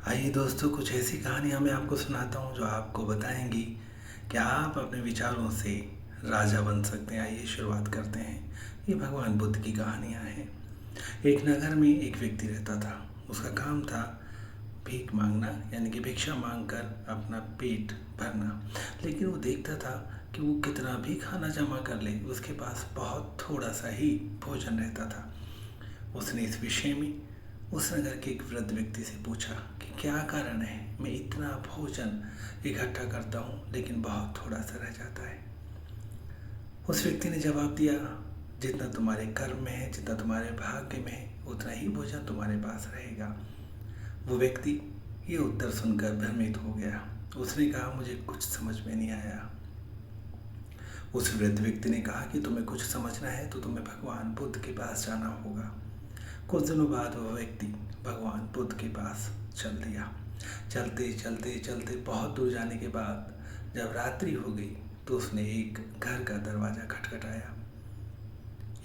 आइए दोस्तों, कुछ ऐसी कहानियाँ मैं आपको सुनाता हूँ जो आपको बताएंगी कि आप अपने विचारों से राजा बन सकते हैं। आइए शुरुआत करते हैं। ये भगवान बुद्ध की कहानियाँ हैं। एक नगर में एक व्यक्ति रहता था। उसका काम था भीख मांगना, यानी कि भिक्षा मांग कर अपना पेट भरना। लेकिन वो देखता था कि वो कितना भी खाना जमा कर ले, उसके पास बहुत थोड़ा सा ही भोजन रहता था। उसने इस विषय में उस नगर के एक वृद्ध व्यक्ति से पूछा कि क्या कारण है, मैं इतना भोजन इकट्ठा करता हूँ लेकिन बहुत थोड़ा सा रह जाता है। उस व्यक्ति ने जवाब दिया, जितना तुम्हारे कर्म में है, जितना तुम्हारे भाग्य में है, उतना ही भोजन तुम्हारे पास रहेगा। वो व्यक्ति ये उत्तर सुनकर भ्रमित हो गया। उसने कहा, मुझे कुछ समझ में नहीं आया। उस वृद्ध व्यक्ति ने कहा कि तुम्हें कुछ समझना है तो तुम्हें भगवान बुद्ध के पास जाना होगा। कुछ दिनों बाद वह व्यक्ति भगवान बुद्ध के पास चल दिया। चलते चलते चलते बहुत दूर जाने के बाद जब रात्रि हो गई तो उसने एक घर का दरवाज़ा खटखटाया।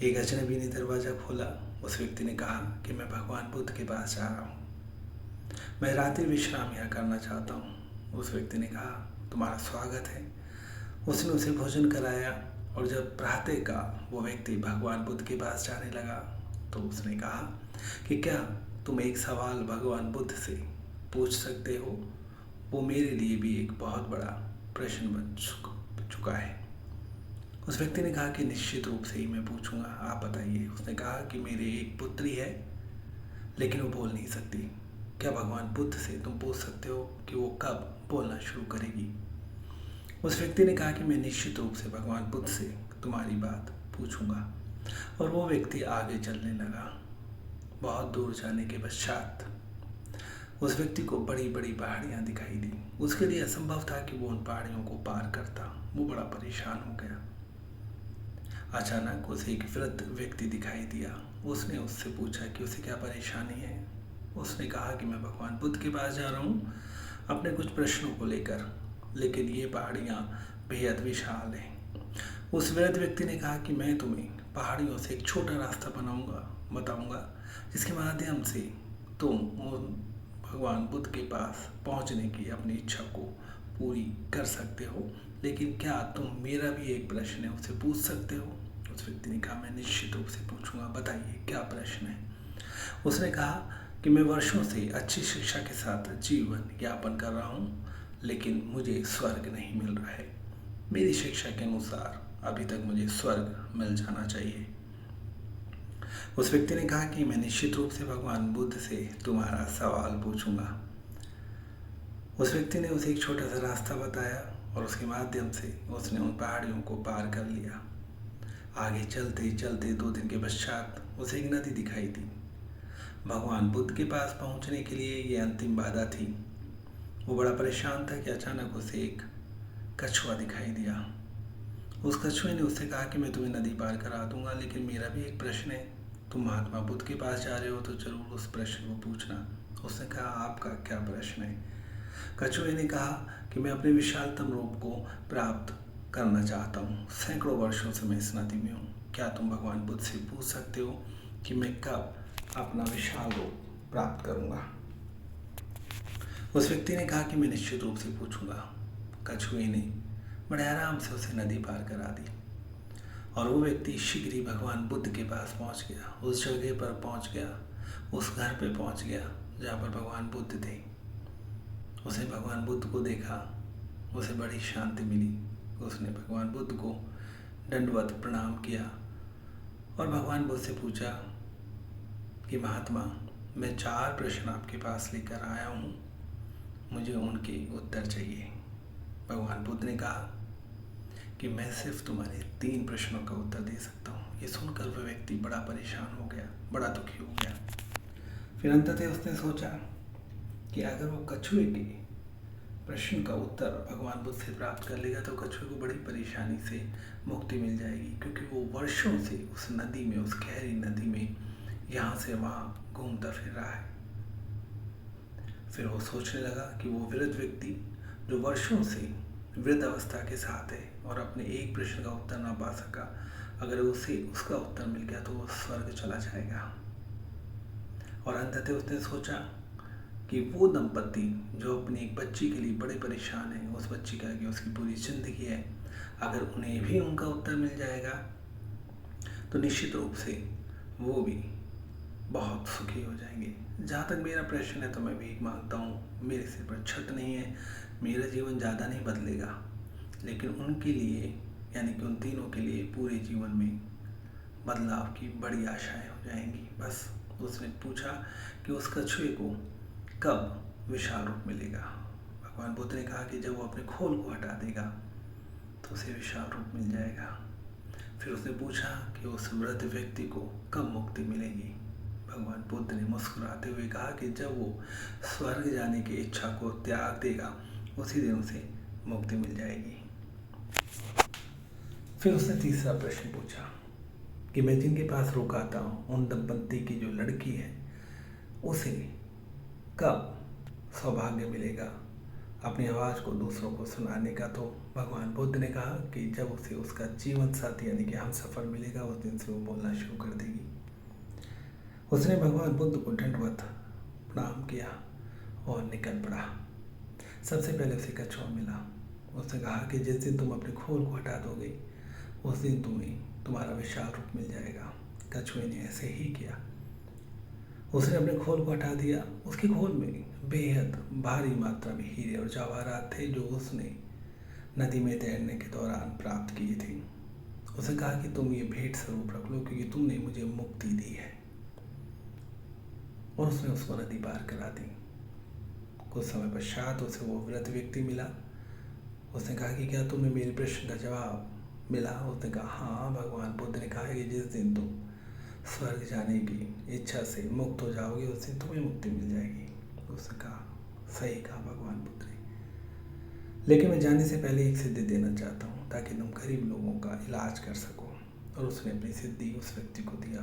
एक अजनबी ने दरवाज़ा खोला। उस व्यक्ति ने कहा कि मैं भगवान बुद्ध के पास जा रहा हूँ, मैं रात्रि विश्राम यहाँ करना चाहता हूँ। उस व्यक्ति ने कहा, तुम्हारा स्वागत है। उसने उसे भोजन कराया और जब प्रातःकाल वो व्यक्ति भगवान बुद्ध के पास जाने लगा तो उसने कहा कि क्या तुम एक सवाल भगवान बुद्ध से पूछ सकते हो? वो मेरे लिए भी एक बहुत बड़ा प्रश्न बन चुका है। उस व्यक्ति ने कहा कि निश्चित रूप से ही मैं पूछूंगा, आप बताइए। उसने कहा कि मेरी एक पुत्री है लेकिन वो बोल नहीं सकती। क्या भगवान बुद्ध से तुम पूछ सकते हो कि वो कब बोलना शुरू करेगी? उस व्यक्ति ने कहा कि मैं निश्चित रूप से भगवान बुद्ध से तुम्हारी बात पूछूंगा। और वो व्यक्ति आगे चलने लगा। बहुत दूर जाने के पश्चात उस व्यक्ति को बड़ी बड़ी पहाड़ियाँ दिखाई दी। उसके लिए असंभव था कि वो उन पहाड़ियों को पार करता। वो बड़ा परेशान हो गया। अचानक उसे एक वृद्ध व्यक्ति दिखाई दिया। उसने उससे पूछा कि उसे क्या परेशानी है। उसने कहा कि मैं भगवान बुद्ध के पास जा रहा हूँ अपने कुछ प्रश्नों को लेकर, लेकिन ये पहाड़ियाँ बेहद विशाल हैं। उस वृद्ध व्यक्ति ने कहा कि मैं तुम्हें पहाड़ियों से एक छोटा रास्ता बताऊंगा जिसके माध्यम से तुम भगवान बुद्ध के पास पहुंचने की अपनी इच्छा को पूरी कर सकते हो। लेकिन क्या तुम मेरा भी एक प्रश्न है उसे पूछ सकते हो? उस व्यक्ति ने कहा, मैं निश्चित रूप से पूछूंगा, बताइए क्या प्रश्न है। उसने कहा कि मैं वर्षों से अच्छी शिक्षा के साथ जीवन यापन कर रहा हूँ लेकिन मुझे स्वर्ग नहीं मिल रहा है। मेरी शिक्षा के अनुसार अभी तक मुझे स्वर्ग मिल जाना चाहिए। उस व्यक्ति ने कहा कि मैं निश्चित रूप से भगवान बुद्ध से तुम्हारा सवाल पूछूंगा। उस व्यक्ति ने उसे एक छोटा सा रास्ता बताया और उसके माध्यम से उसने उन पहाड़ियों को पार कर लिया। आगे चलते चलते 2 दिन के पश्चात उसे एक नदी दिखाई दी। भगवान बुद्ध के पास पहुंचने के लिए ये अंतिम बाधा थी। वो बड़ा परेशान था कि अचानक उसे एक कछुआ दिखाई दिया। उस कछुए ने उससे कहा कि मैं तुम्हें नदी पार करा दूंगा, लेकिन मेरा भी एक प्रश्न है। तुम महात्मा बुद्ध के पास जा रहे हो तो जरूर उस प्रश्न को पूछना। उसने कहा, आपका क्या प्रश्न है? कछुए ने कहा कि मैं अपने विशालतम रूप को प्राप्त करना चाहता हूँ। सैकड़ों वर्षों से मैं इस नदी में हूँ। क्या तुम भगवान बुद्ध से पूछ सकते हो कि मैं कब अपना विशाल रूप प्राप्त करूँगा? उस व्यक्ति ने कहा कि मैं निश्चित रूप से पूछूंगा। कछुए ने बड़े आराम से उसे नदी पार करा दी और वो व्यक्ति शीघ्र ही भगवान बुद्ध के पास पहुंच गया। उस जगह पर पहुंच गया, उस घर पे पहुंच गया जहाँ पर भगवान बुद्ध थे। उसे भगवान बुद्ध को देखा, उसे बड़ी शांति मिली। उसने भगवान बुद्ध को दंडवत प्रणाम किया और भगवान बुद्ध से पूछा कि महात्मा, मैं 4 प्रश्न आपके पास लेकर आया हूँ, मुझे उनके उत्तर चाहिए। भगवान बुद्ध ने कहा कि मैं सिर्फ तुम्हारे 3 प्रश्नों का उत्तर दे सकता हूँ। ये सुनकर वह व्यक्ति बड़ा परेशान हो गया, बड़ा दुखी हो गया। फिर अंततः उसने सोचा कि अगर वो कछुए के प्रश्न का उत्तर भगवान बुद्ध से प्राप्त कर लेगा तो कछुए को बड़ी परेशानी से मुक्ति मिल जाएगी, क्योंकि वो वर्षों से उस नदी में, उस गहरी नदी में यहाँ से वहाँ घूमता फिर रहा है। फिर वो सोचने लगा कि वो वृद्ध व्यक्ति जो वर्षों से वृद्ध अवस्था के साथ है और अपने एक प्रश्न का उत्तर ना पा सका, अगर उसे उसका उत्तर मिल गया तो वो स्वर्ग चला जाएगा। और अंततः उसने सोचा कि वो दंपति जो अपनी एक बच्ची के लिए बड़े परेशान हैं, उस बच्ची का आगे उसकी पूरी ज़िंदगी है, अगर उन्हें भी उनका उत्तर मिल जाएगा तो निश्चित रूप से वो भी बहुत सुखी हो जाएंगे। जहाँ तक मेरा प्रश्न है तो मैं भीख मांगता हूँ, मेरे सिर पर छत नहीं है, मेरा जीवन ज़्यादा नहीं बदलेगा, लेकिन उनके लिए यानी कि उन तीनों के लिए पूरे जीवन में बदलाव की बड़ी आशाएं हो जाएंगी। बस उसने पूछा कि उस कछुए को कब विशाल रूप मिलेगा। भगवान बुद्ध ने कहा कि जब वो अपने खोल को हटा देगा तो उसे विशाल रूप मिल जाएगा। फिर उसने पूछा कि उस वृद्ध व्यक्ति को कब मुक्ति मिलेगी। भगवान बुद्ध ने मुस्कुराते हुए कहा कि जब वो स्वर्ग जाने की इच्छा को त्याग देगा उसी दिन उसे मुक्ति मिल जाएगी। फिर उसने तीसरा प्रश्न पूछा कि मैं जिनके पास रुकाता हूँ उन दंपत्ति की जो लड़की है उसे कब सौभाग्य मिलेगा अपनी आवाज़ को दूसरों को सुनाने का। तो भगवान बुद्ध ने कहा कि जब उसे उसका जीवन साथी यानी कि हमसफ़र मिलेगा उस दिन से वो बोलना शुरू कर देगी। उसने भगवान बुद्ध को दंडवत प्रणाम किया और निकल पड़ा। सबसे पहले उसे कछुआ मिला। उसने कहा कि जिस दिन तुम अपने खोल को हटा दोगे उस दिन तुम्हारा विशाल रूप मिल जाएगा। कछुए ने ऐसे ही किया। उसने अपने खोल को हटा दिया। उसके खोल में बेहद भारी मात्रा में हीरे और जवाहरात थे जो उसने नदी में तैरने के दौरान प्राप्त किए थे। उसने कहा कि तुम ये भेंट स्वरूप रख लो क्योंकि तुमने मुझे मुक्ति दी है, और उसने उसको नदी पार करा दी। कुछ समय पश्चात उसे वो वृद्ध व्यक्ति मिला। उसने कहा कि क्या तुम्हें मेरे प्रश्न का जवाब मिला। उसने कहा हाँ। भगवान बुद्ध ने कहा कि जिस दिन तुम स्वर्ग जाने की इच्छा से मुक्त हो जाओगे उस दिन तुम्हें मुक्ति मिल जाएगी। उसने कहा सही कहा भगवान बुद्ध ने, लेकिन मैं जाने से पहले एक सिद्धि देना चाहता हूँ ताकि तुम गरीब लोगों का इलाज कर सको। और उसने अपनी सिद्धि उस व्यक्ति को दिया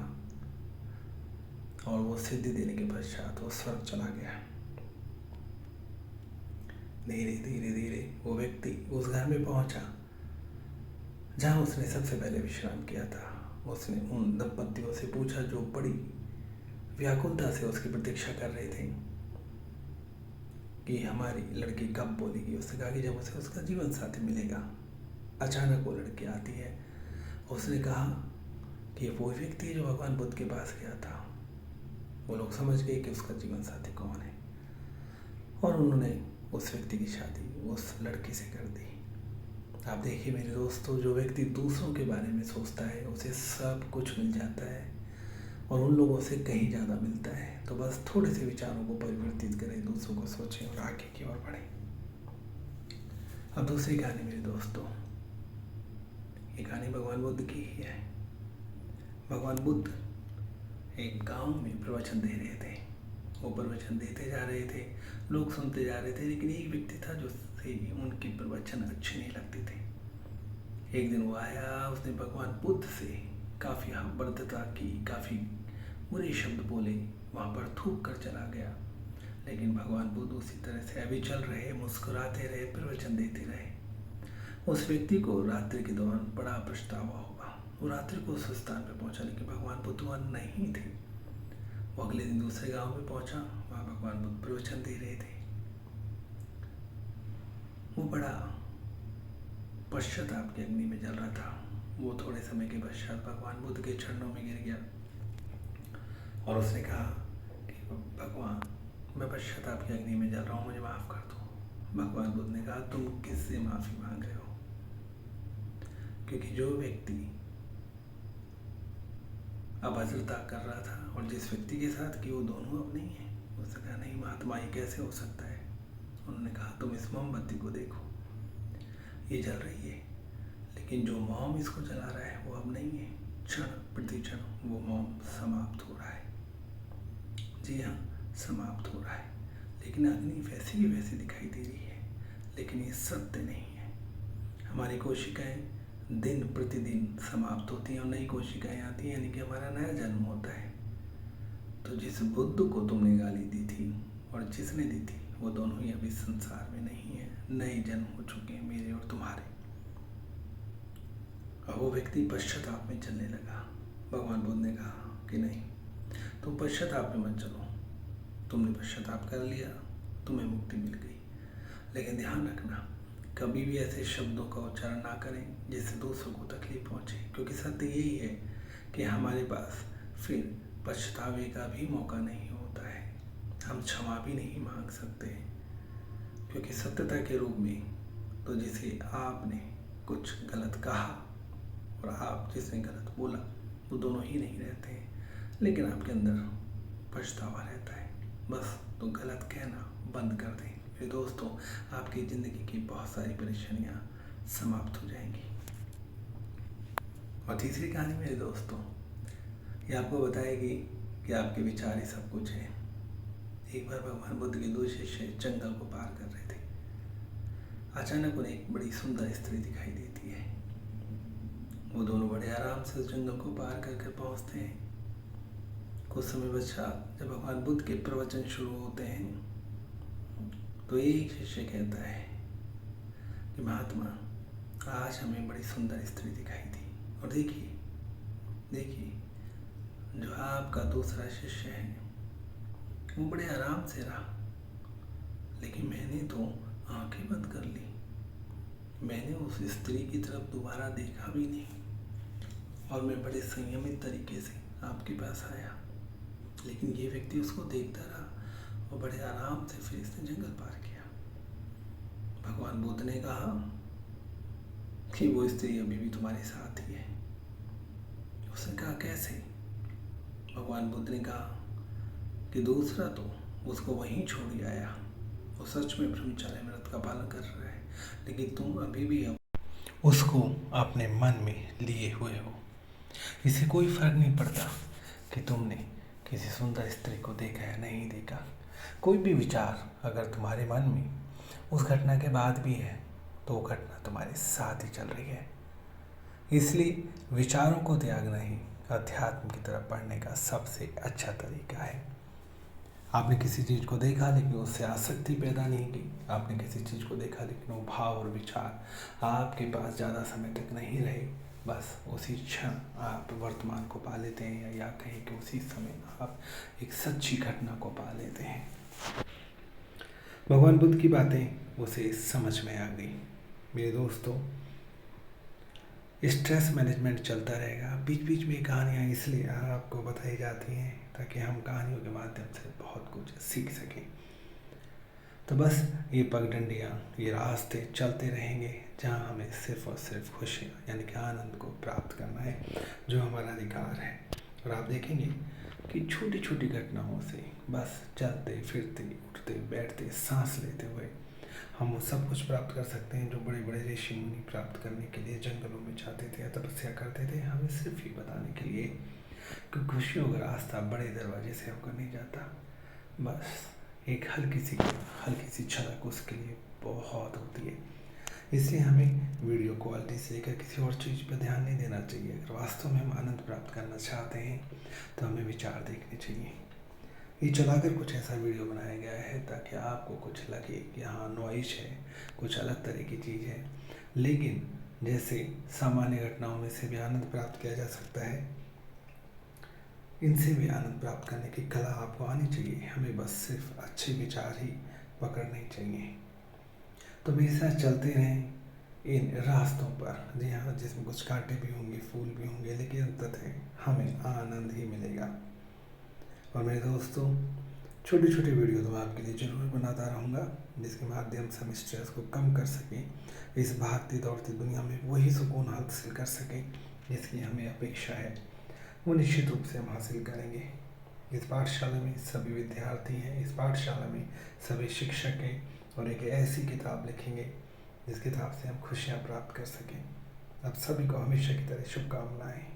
और वो सिद्धि देने के पश्चात वो स्वर्ग चला गया। धीरे धीरे धीरे वो व्यक्ति उस घर में पहुंचा जहाँ उसने सबसे पहले विश्राम किया था। उसने उन दंपतियों से पूछा जो बड़ी व्याकुलता से उसकी प्रतीक्षा कर रहे थे कि हमारी लड़की कब बोलेगी। उसने कहा कि जब उसे उसका जीवन साथी मिलेगा। अचानक वो लड़की आती है। उसने कहा कि वो व्यक्ति है जो भगवान बुद्ध के पास गया था। वो लोग समझ गए कि उसका जीवन साथी कौन है और उन्होंने उस व्यक्ति की शादी उस लड़की से कर दी। आप देखिए मेरे दोस्तों, जो व्यक्ति दूसरों के बारे में सोचता है उसे सब कुछ मिल जाता है और उन लोगों से कहीं ज़्यादा मिलता है। तो बस थोड़े से विचारों को परिवर्तित करें, दूसरों को सोचें और आगे की ओर बढ़ें। अब दूसरी कहानी मेरे दोस्तों, ये कहानी भगवान बुद्ध की ही है। भगवान बुद्ध एक गांव में प्रवचन दे रहे थे। वो प्रवचन देते जा रहे थे, लोग सुनते जा रहे थे, लेकिन एक व्यक्ति था जो से उनके प्रवचन अच्छे नहीं लगते थे। एक दिन वो आया, उसने भगवान बुद्ध से काफ़ी बर्दता की, काफ़ी बुरे शब्द बोले, वहाँ पर थूक कर चला गया। लेकिन भगवान बुद्ध उसी तरह से अभी चल रहे, मुस्कुराते रहे, प्रवचन देते रहे। उस व्यक्ति को रात्रि के दौरान बड़ा पछतावा होगा। वो रात्रि को उस स्थान पर पहुँचा लेकिन भगवान बुद्ध वहाँ नहीं थे। वो अगले दिन दूसरे गांव में पहुँचा, वहाँ भगवान बुद्ध प्रवचन दे रहे थे। वो बड़ा पश्चाताप की अग्नि में जल रहा था। वो थोड़े समय के पश्चात भगवान बुद्ध के चरणों में गिर गया और उसने कहा कि भगवान, मैं पश्चाताप की अग्नि में जल रहा हूँ, मुझे माफ़ कर दो। भगवान बुद्ध ने कहा तुम किससे माफ़ी मांग रहे हो? क्योंकि जो व्यक्ति अभद्रता कर रहा था और जिस व्यक्ति के साथ कि वो दोनों अब नहीं है। उसने कहा नहीं महात्मा, ये कैसे हो सकता है? उन्होंने कहा तुम इस मोमबत्ती को देखो, ये जल रही है, लेकिन जो मोम इसको जला रहा है वो अब नहीं है। क्षण प्रति क्षण वो मोम समाप्त हो रहा है। जी हाँ, समाप्त हो रहा है, लेकिन अग्नि वैसी की वैसी दिखाई दे रही है। लेकिन ये सत्य नहीं है। हमारी कोशिकाएं दिन प्रतिदिन समाप्त होती हैं और नई कोशिकाएं आती हैं, यानी कि हमारा नया जन्म होता है। तो जिस बुद्ध को तुमने गाली दी थी और जिसने दी थी, वो दोनों ही अभी संसार में नहीं है। नए जन्म हो चुके हैं मेरे और तुम्हारे। और वो व्यक्ति पश्चाताप में चलने लगा। भगवान बुद्ध ने कहा कि नहीं, तुम पश्चाताप में मत चलो, तुमने पश्चाताप कर लिया, तुम्हें मुक्ति मिल गई। लेकिन ध्यान रखना, कभी भी ऐसे शब्दों का उच्चारण ना करें जिससे दूसरों को तकलीफ पहुंचे, क्योंकि सत्य यही है कि हमारे पास फिर पछतावे का भी मौका नहीं होता है। हम क्षमा भी नहीं मांग सकते, क्योंकि सत्यता के रूप में तो जिसे आपने कुछ गलत कहा और आप जिसने गलत बोला वो दोनों ही नहीं रहते हैं, लेकिन आपके अंदर पछतावा रहता है। बस तो गलत कहना बंद कर दें मेरे दोस्तों, आपकी ज़िंदगी की बहुत सारी परेशानियां समाप्त हो जाएंगी। और तीसरी कहानी मेरे दोस्तों, ये आपको बताएगी कि आपके विचार ही सब कुछ है। एक बार भगवान बुद्ध के 2 शिष्य जंगल को पार कर रहे थे। अचानक उन्हें एक बड़ी सुंदर स्त्री दिखाई देती है। वो दोनों बड़े आराम से उस जंगल को पार कर पहुंचते हैं। कुछ समय पश्चात जब भगवान बुद्ध के प्रवचन शुरू होते हैं तो एक शिष्य कहता है कि महात्मा, आज हमें बड़ी सुंदर स्त्री दिखाई दी, और देखिए जो आपका दूसरा शिष्य है वो बड़े आराम से रहा, लेकिन मैंने तो आंखें बंद कर ली। मैंने उस स्त्री की तरफ दोबारा देखा भी नहीं, और मैं बड़े संयमित तरीके से आपके पास आया, लेकिन ये व्यक्ति उसको देखता रहा और बड़े आराम से फिर इसने जंगल पार किया। भगवान बुद्ध ने कहा कि वो स्त्री अभी भी तुम्हारे साथ ही है। उसने कहा कैसे? भगवान बुद्ध ने कहा कि दूसरा तो उसको वहीं छोड़ आया, वो सच में ब्रह्मचर्य व्रत का पालन कर रहा है, लेकिन तुम अभी भी उसको अपने मन में लिए हुए हो। इससे कोई फर्क नहीं पड़ता कि तुमने किसी सुंदर स्त्री को देखा या नहीं देखा। कोई भी विचार अगर तुम्हारे मन में उस घटना के बाद भी है तो वो घटना तुम्हारे साथ ही चल रही है। इसलिए विचारों को त्यागना ही अध्यात्म की तरफ बढ़ने का सबसे अच्छा तरीका है। आपने किसी चीज़ को देखा लेकिन उससे आसक्ति पैदा नहीं की। आपने किसी चीज़ को देखा लेकिन वो भाव और विचार आपके पास ज़्यादा समय तक नहीं रहे। बस उसी क्षण आप वर्तमान को पा लेते हैं, या कहें कि उसी समय आप एक सच्ची घटना को पा लेते हैं। भगवान बुद्ध की बातें उसे समझ में आ गई। मेरे दोस्तों, स्ट्रेस मैनेजमेंट चलता रहेगा। बीच बीच में कहानियाँ इसलिए आपको बताई जाती हैं ताकि हम कहानियों के माध्यम से बहुत कुछ सीख सकें। तो बस ये पगडंडियाँ, ये रास्ते चलते रहेंगे जहाँ हमें सिर्फ और सिर्फ खुशियाँ यानी कि आनंद को प्राप्त करना है, जो हमारा अधिकार है। और आप देखेंगे कि छोटी छोटी घटनाओं से बस चलते फिरते उठते बैठते सांस लेते हुए हम वो सब कुछ प्राप्त कर सकते हैं जो बड़े बड़े ऋषि मुनि प्राप्त करने के लिए जंगलों में जाते थे या तपस्या करते थे। हमें सिर्फ ये बताने के लिए कि खुशियों का रास्ता बड़े दरवाजे से होकर नहीं जाता। बस एक हल्की सी झलक उसके लिए बहुत होती है। इसलिए हमें वीडियो क्वालिटी से लेकर किसी और चीज़ पर ध्यान नहीं देना चाहिए। अगर वास्तव में हम आनंद प्राप्त करना चाहते हैं तो हमें विचार देखने चाहिए। ये चलाकर कुछ ऐसा वीडियो बनाया गया है ताकि आपको कुछ लगे कि हाँ नॉइज है, कुछ अलग तरह की चीज़ है, लेकिन जैसे सामान्य घटनाओं में से भी आनंद प्राप्त किया जा सकता है, इनसे भी आनंद प्राप्त करने की कला आपको आनी चाहिए। हमें बस सिर्फ अच्छे विचार ही पकड़ने चाहिए। तो हमेशा चलते रहें इन रास्तों पर, जी हाँ, जिसमें कुछ कांटे भी होंगे, फूल भी होंगे, लेकिन अंततः हमें आनंद ही मिलेगा। और मेरे दोस्तों, छोटे छोटे वीडियो तो मैं आपके लिए ज़रूर बनाता रहूँगा, जिसके माध्यम से हम स्ट्रेस को कम कर सकें, इस भागती दौड़ती दुनिया में वही सुकून हासिल कर सकें जिसकी हमें अपेक्षा है, वो निश्चित रूप से हम हासिल करेंगे। इस पाठशाला में सभी विद्यार्थी हैं, इस पाठशाला में सभी शिक्षक हैं, और एक ऐसी किताब लिखेंगे जिस किताब से हम खुशियाँ प्राप्त कर सकें। आप सभी को हमेशा की तरह शुभकामनाएँ।